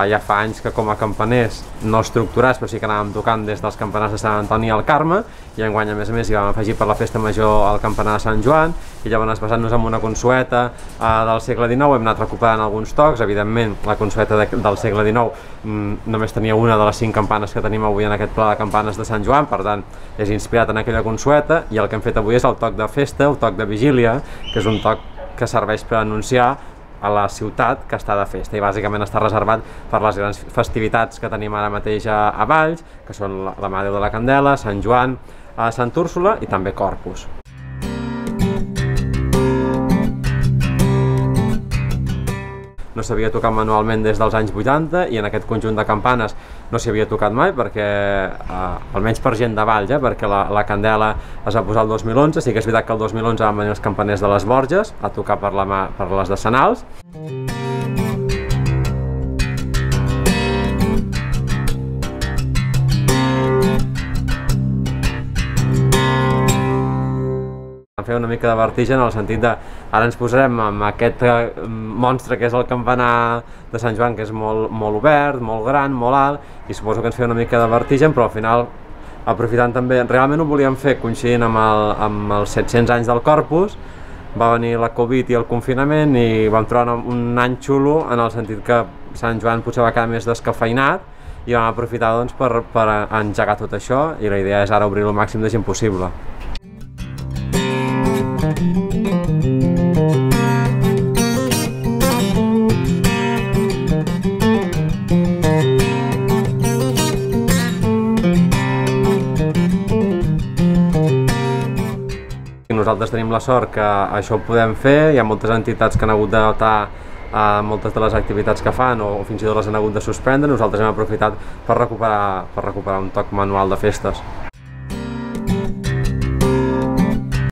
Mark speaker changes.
Speaker 1: ja fa anys que com a campaners no estructurats, però sí que anàvem tocant des dels campanars de Sant Antoni al Carme, i enguany a més hi vam afegir per la festa major el campanar de Sant Joan, i llavors basant-nos en una consueta del segle XIX hem anat recuperant alguns tocs. Evidentment la consueta del segle XIX només tenia una de les 5 campanes que tenim avui en aquest pla de campanes de Sant Joan, per tant és inspirat en aquella consueta, i el que hem fet avui és el toc de festa, el toc de vigília, que és un toc que serveix per anunciar a la ciutat que està de festa, i bàsicament està reservat per les grans festivitats que tenim ara mateix a Valls, que són la Mare de la Candela, Sant Joan, Sant Úrsula i també Corpus. No s'havia tocat manualment des dels anys 80, i en aquest conjunt de campanes no s'hi havia tocat mai, perquè, almenys per gent de Valls, perquè la Candela es va posar el 2011, sí que és veritat que el 2011 van venir els campaners de les Borges a tocar per les de Senals. Vam fer una mica de vertigen en el sentit de ara ens posarem amb aquest monstre que és el campanar de Sant Joan, que és molt obert, molt gran, molt alt, i suposo que ens feia una mica de vertigen, però al final aprofitant també, realment ho volíem fer coincidint amb els 700 anys del Corpus. Va venir la Covid i el confinament i vam trobar un any xulo en el sentit que Sant Joan potser va quedar més descafeinat, i vam aprofitar doncs per engegar tot això, i la idea és ara obrir-ho el màxim de gent possible. Nosaltres tenim la sort que això ho podem fer, hi ha moltes entitats que han hagut d'adaptar moltes de les activitats que fan, o fins i tot les han hagut de suspendre. Nosaltres hem aprofitat per recuperar un toc manual de festes.